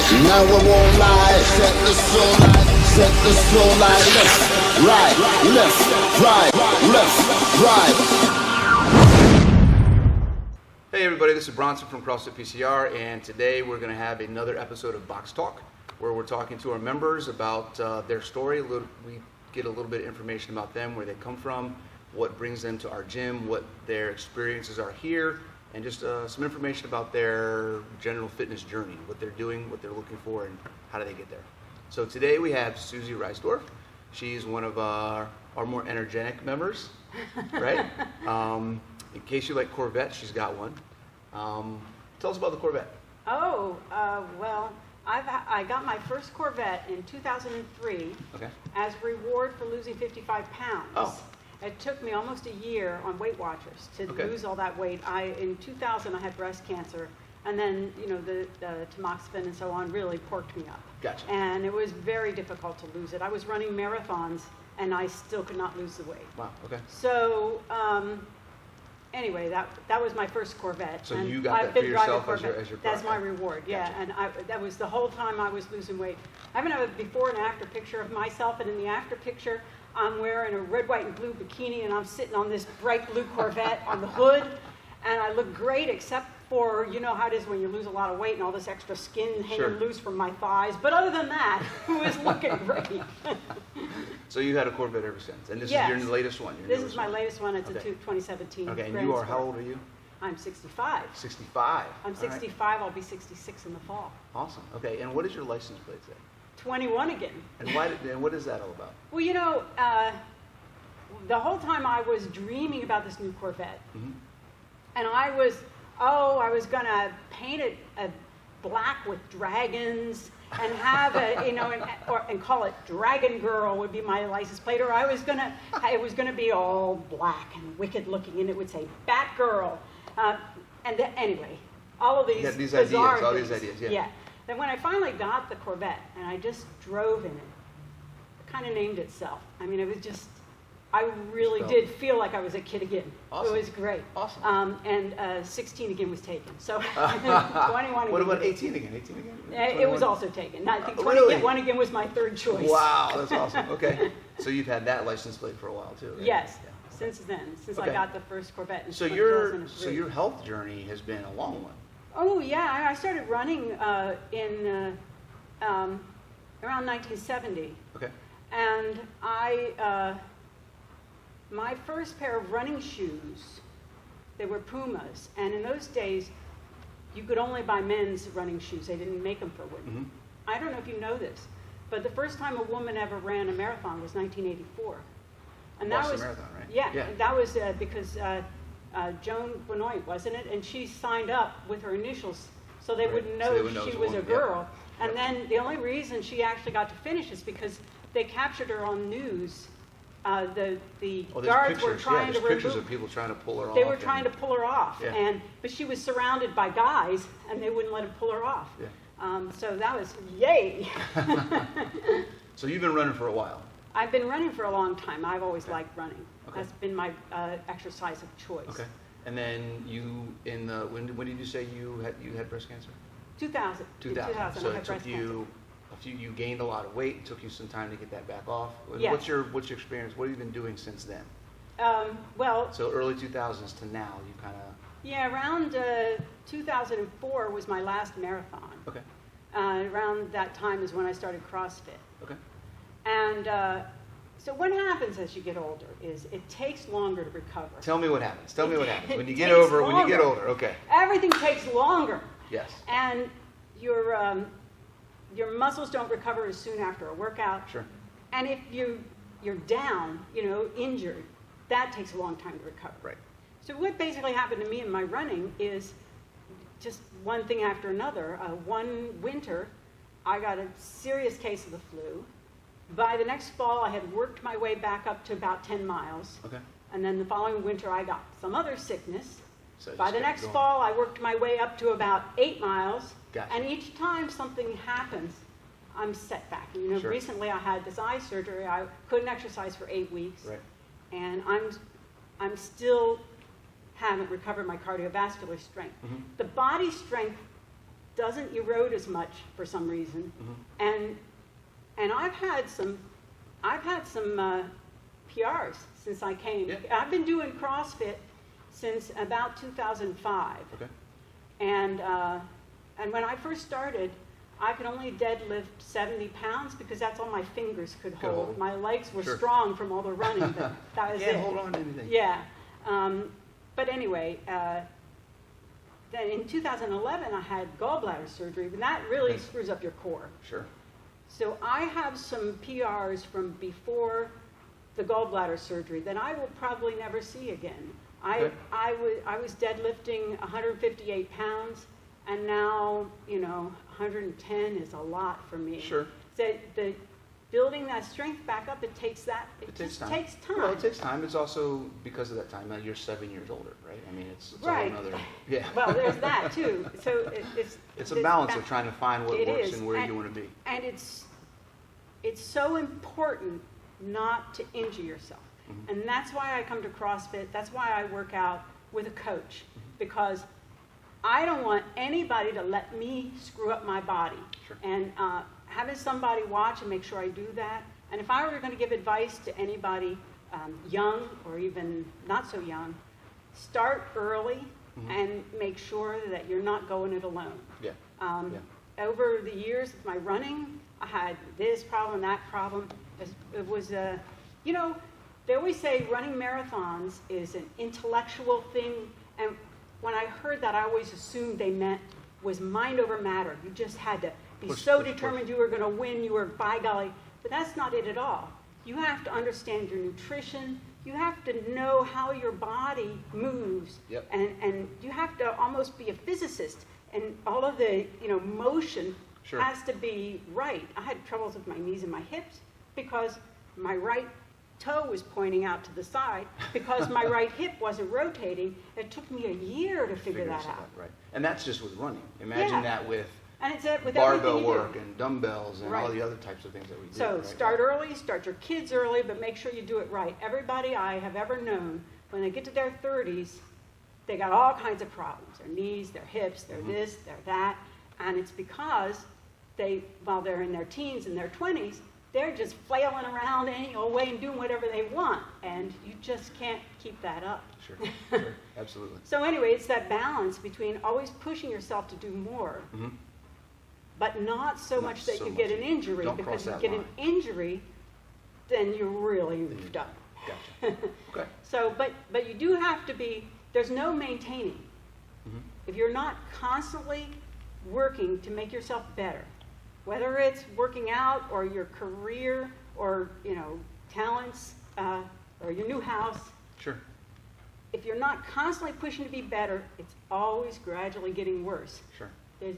Now I won't lie, set the soul light, left, right, left, right. Hey everybody, this is Bronson from CrossFit PCR, and today we're going to have another episode of Box Talk, where we're talking to our members about their story. We get a little bit of information about them, where they come from, what brings them to our gym, what their experiences are here, and just some information about their general fitness journey, what they're doing, what they're looking for, and how do they get there. So today we have Susie Reisdorf. She's one of our more energetic members, right? In case you like Corvettes, she's got one. Tell us about the Corvette. Oh, well, I got my first Corvette in 2003 as a reward for losing 55 pounds. Oh. It took me almost a year on Weight Watchers to lose all that weight. In 2000, I had breast cancer, and then, you know, the tamoxifen and so on really porked me up. Gotcha. And it was very difficult to lose it. I was running marathons, and I still could not lose the weight. Wow, okay. So, anyway, that was my first Corvette. So and you got I've that for been yourself driving as Corvette. your That's my product. reward, Gotcha. yeah. And that was the whole time I was losing weight. I even have a before and after picture of myself, and in the after picture, I'm wearing a red, white, and blue bikini, and I'm sitting on this bright blue Corvette on the hood, and I look great, except for, you know how it is when you lose a lot of weight and all this extra skin hanging loose from my thighs. But other than that, it was looking great. So you had a Corvette ever since, and this is your latest one. This is my latest one. It's a 2017. Okay, and Grand you are, Sport. how old are you? I'm 65. 65. I'm 65. I'll be 66 in the fall. Awesome. Okay, and what does your license plate say? 21 again. And what is that all about? Well, you know, the whole time I was dreaming about this new Corvette, and I was going to paint it black with dragons and have a, you know, and call it Dragon Girl would be my license plate, or it was going to be all black and wicked looking, and it would say Batgirl. Anyway, all of these bizarre ideas, all things. these ideas, yeah. Yeah. Then when I finally got the Corvette and I just drove in it, it kind of named itself. I mean, it was just, I really did feel like I was a kid again. Awesome. It was great. Awesome. And 16 again was taken. So 21 What again. about 18 again? 18 again? It was also taken. I think Really? 21 again was my third choice. Wow, that's awesome. Okay. So you've had that license plate for a while too, right? Yes. Yeah. Since then, since Okay. I got the first Corvette in So 2003. your health journey has been a long one. Oh yeah, I started running in around 1970. Okay. And my first pair of running shoes, they were Pumas, and in those days, you could only buy men's running shoes. They didn't make them for women. I don't know if you know this, but the first time a woman ever ran a marathon was 1984. And that Boston was Marathon, right? Yeah, and that was because Joan Benoit, wasn't it? And she signed up with her initials so they wouldn't know she was a girl. And then the only reason she actually got to finish is because they captured her on news. The guards were trying to remove. Pictures of people trying to pull her off. They were trying to pull her off, Yeah. but she was surrounded by guys, and they wouldn't let them pull her off. Yeah. So that was yay. So you've been running for a while. I've been running for a long time. I've always liked running. Okay. That's been my exercise of choice. Okay. And then when did you say you had breast cancer? 2000. 2000. 2000. So I had it took breast cancer. you gained a lot of weight. It took you some time to get that back off. Yes. What's your experience? What have you been doing since then? Well, So early 2000s to now, you kind of. yeah, around 2004 was my last marathon. Okay. Around that time is when I started CrossFit. Okay. And so what happens as you get older is it takes longer to recover. Tell me what happens. Tell me what happens when you get takes when you get older. Okay. Everything takes longer. Yes. And your muscles don't recover as soon after a workout. Sure. And if you're down, injured, that takes a long time to recover. Right. So what basically happened to me in my running is just one thing after another. One winter, I got a serious case of the flu. By the next fall, I had worked my way back up to about 10 miles. Okay. And then the following winter, I got some other sickness. So By the next fall, I worked my way up to about 8 miles. Gotcha. And each time something happens, I'm set back. Sure. Recently I had this eye surgery. I couldn't exercise for 8 weeks. Right. And I'm still haven't recovered my cardiovascular strength. The body strength doesn't erode as much for some reason. And I've had some PRs since I came. Yeah. I've been doing CrossFit since about 2005. Okay. And when I first started, I could only deadlift 70 pounds because that's all my fingers could hold. My legs were Sure. strong from all the running, but that was Can't it. hold on to anything. Yeah. But anyway, then in 2011, I had gallbladder surgery, but that really Okay. screws up your core. Sure. So I have some PRs from before the gallbladder surgery that I will probably never see again. Okay. I was deadlifting 158 pounds, and now, 110 is a lot for me. Sure. The building that strength back up, it takes It takes just time. takes time. Well, it takes time. It's also because of that time. Now you're 7 years older, right? I mean, it's Right. a whole another. Yeah. Well, there's that too. So It's a balance of trying to find what It works is. and where you want to be. And it's so important not to injure yourself. Mm-hmm. And that's why I come to CrossFit. That's why I work out with a coach, because I don't want anybody to let me screw up my body. Sure. And having somebody watch and make sure I do that. And if I were going to give advice to anybody young or even not so young, start early and make sure that you're not going it alone. Yeah. Over the years of my running, I had this problem, that problem. It was they always say running marathons is an intellectual thing. And when I heard that, I always assumed they meant was mind over matter. You just had to be Push, so push, determined you were going to win. You were, by golly. But that's not it at all. You have to understand your nutrition. You have to know how your body moves. Yep. And you have to almost be a physicist. And all of the motion Sure. has to be right. I had troubles with my knees and my hips because my right toe was pointing out to the side because my right hip wasn't rotating. It took me a year to figure that yourself out. Right. And that's just with running. Imagine Yeah. that with And it's with barbell everything you work do. and dumbbells and all Right. the other types of things that we do. So right? start early, start your kids early, but make sure you do it right. Everybody I have ever known, when they get to their 30s, they got all kinds of problems. Their knees, their hips, their this, their that. And it's because while they're in their teens and their 20s, they're just flailing around any old way and doing whatever they want. And you just can't keep that up. Sure. Sure. Absolutely. So anyway, it's that balance between always pushing yourself to do more, but not so Not much that so you get much. an injury, Don't because cross if you that get an injury, then you're really done. Gotcha. Okay. So, but you do have to be, there's no maintaining. If you're not constantly working to make yourself better, whether it's working out or your career or, talents or your new house, Sure. if you're not constantly pushing to be better, it's always gradually getting worse. Sure.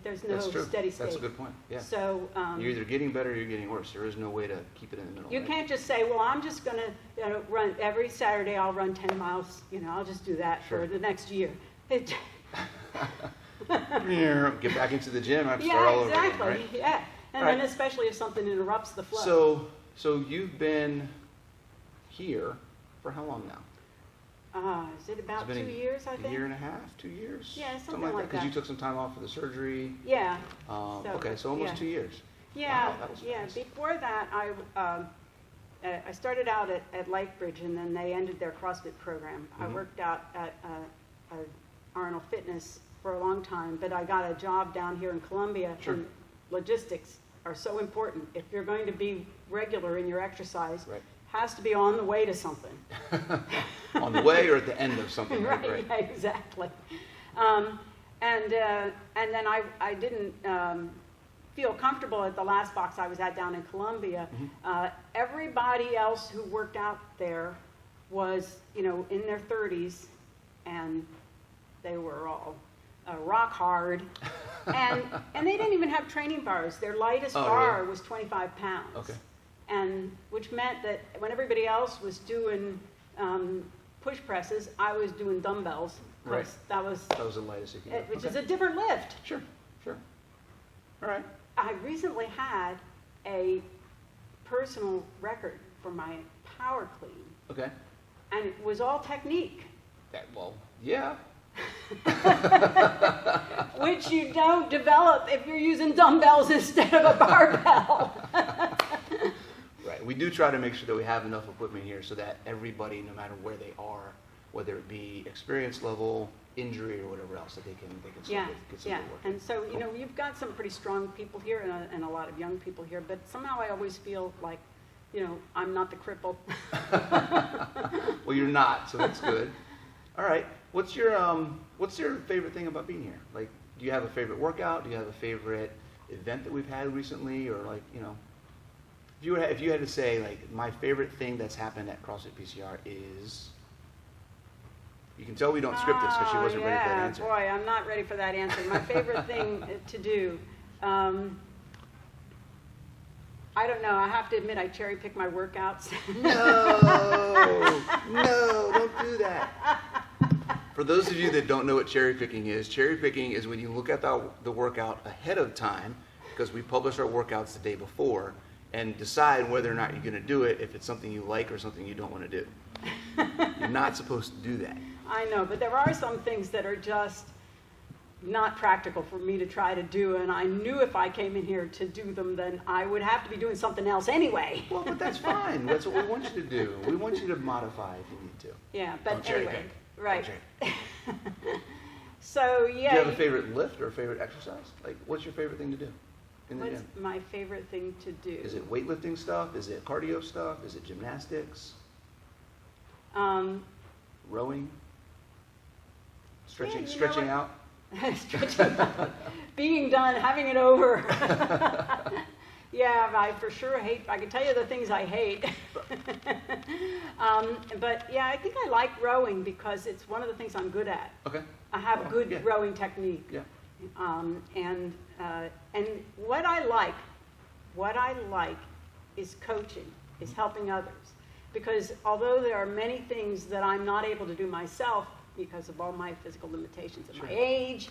There's no That's true. steady state. That's a good point. Yeah. So You're either getting better or you're getting worse. There is no way to keep it in the middle. you right? can't just say, well, I'm just going to run every Saturday. I'll run 10 miles. I'll just do that Sure. for the next year. Get back into the gym. I have to start all Yeah, over again, exactly. right? Yeah, and All then right. especially if something interrupts the flow. So you've been here for how long now? Is it about It's been 2 years? I A think. year and a half, 2 years? Yeah, something like Because you that. took some time off for the surgery. Yeah. Okay, so almost yeah. 2 years. Yeah, Wow, that was yeah. fast. Before that, I started out at Lightbridge, and then they ended their CrossFit program. I worked out at Arnold Fitness for a long time, but I got a job down here in Columbia. Sure. And logistics are so important. If you're going to be regular in your exercise, Right. has to be on the way to something. On the way or at the end of something, right? Right, yeah, exactly. And then I didn't feel comfortable at the last box I was at down in Columbia. Everybody else who worked out there was, in their 30s, and they were all rock hard. And they didn't even have training bars. Their lightest Oh, bar really? was 25 pounds. Okay. And which meant that when everybody else was doing push presses, I was doing dumbbells. 'Cause Right. that was, That was the lightest you can do. which Okay. is a different lift. Sure, sure. All right. I recently had a personal record for my power clean, Okay. and it was all technique. Well, yeah. which you don't develop if you're using dumbbells instead of a barbell. Right. We do try to make sure that we have enough equipment here so that everybody, no matter where they are, whether it be experience level, injury, or whatever else, that they can still Yeah, get some yeah. good work. And so, you know, you've got some pretty strong people here and a lot of young people here, but somehow I always feel like, you know, I'm not the cripple. Well, you're not, so that's good. All right. What's your favorite thing about being here? Like, do you have a favorite workout? Do you have a favorite event that we've had recently, or like, you know, if you had to say like my favorite thing that's happened at CrossFit PCR is, you can tell we don't script this because she wasn't ready for that answer. Boy, I'm not ready for that answer. My favorite thing to do, I don't know. I have to admit, I cherry pick my workouts. No, don't do that. For those of you that don't know what cherry picking is when you look at the workout ahead of time, because we publish our workouts the day before, and decide whether or not you're going to do it, if it's something you like or something you don't want to do. You're not supposed to do that. I know, but there are some things that are just not practical for me to try to do, and I knew if I came in here to do them, then I would have to be doing something else anyway. Well, but that's fine. That's what we want you to do. We want you to modify if you need to. Yeah, but Don't cherry anyway, pick. right. Don't cherry. So yeah. Do you have a favorite lift or a favorite exercise? Like, what's your favorite thing to do in the What's gym? my favorite thing to do? Is it weightlifting stuff? Is it cardio stuff? Is it gymnastics? Rowing? Stretching, you know stretching what? out? Stretching out. Being done, having it over. Yeah, I for sure hate, I can tell you the things I hate. But yeah, I think I like rowing because it's one of the things I'm good at. Okay. I have Well, good yeah. rowing technique. Yeah. And what I like is coaching, is helping others. Because although there are many things that I'm not able to do myself because of all my physical limitations at my age,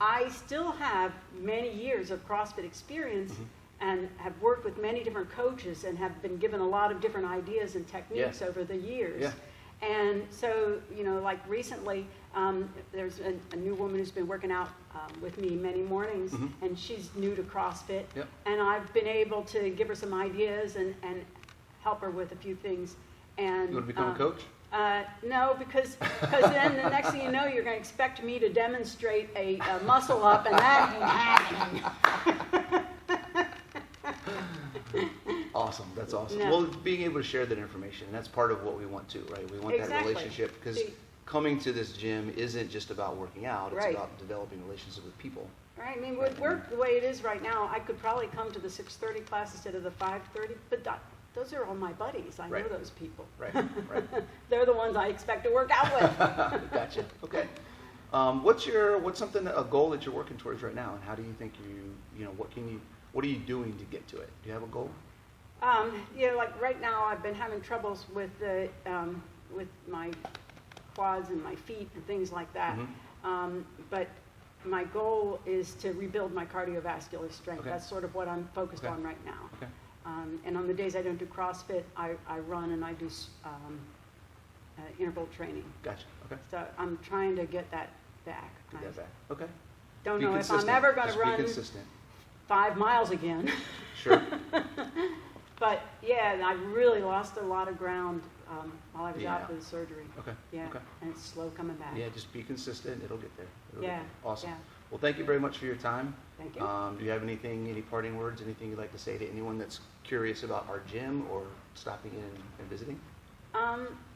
I still have many years of CrossFit experience and have worked with many different coaches and have been given a lot of different ideas and techniques over the years. Yeah. And so, you know, like recently, there's a new woman who's been working out with me many mornings, and she's new to CrossFit. Yep. And I've been able to give her some ideas and help her with a few things. And You want to become a coach? no, because then the next thing you know, you're going to expect me to demonstrate a muscle up, and that ain't happening. Awesome. That's awesome. No. Well, being able to share that information, and that's part of what we want too, right? We want that Exactly. relationship, because See- coming to this gym isn't just about working out. It's Right. about developing relationships with people. Right, I mean, with work the way it is right now, I could probably come to the 6:30 class instead of the 5:30, but those are all my buddies. I know Right. those people. Right. Right. They're the ones I expect to work out with. Gotcha. Okay. What's a goal that you're working towards right now, and how do you think what are you doing to get to it? Do you have a goal? You know, like right now, I've been having troubles with with my quads and my feet and things like that. But my goal is to rebuild my cardiovascular strength. Okay. That's sort of what I'm focused Okay. on right now. Okay. And on the days I don't do CrossFit, I run and I do interval training. Gotcha. Okay. So I'm trying to get that back. Get that back. Okay. Don't Be know if I'm consistent. ever going to Just be run consistent. 5 miles again. Sure. But yeah, I really lost a lot of ground while I was Yeah. out for the surgery. Okay. Yeah, Okay. and it's slow coming back. Yeah, just be consistent. It'll get there. It'll Yeah, get there. Awesome. yeah. Well, thank you very much for your time. Thank you. Do you have any parting words, anything you'd like to say to anyone that's curious about our gym or stopping in and visiting?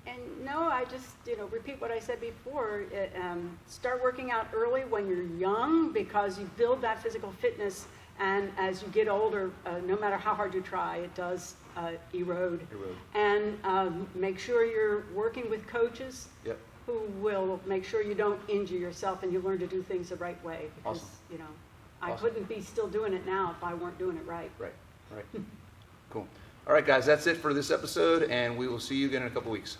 And no, I just, repeat what I said before. Start working out early when you're young because you build that physical fitness, and as you get older, no matter how hard you try, it does erode. And make sure you're working with coaches Yep. who will make sure you don't injure yourself and you learn to do things the right way. Because, Awesome. I Awesome. couldn't be still doing it now if I weren't doing it right. Right. Cool. All right, guys, that's it for this episode, and we will see you again in a couple weeks.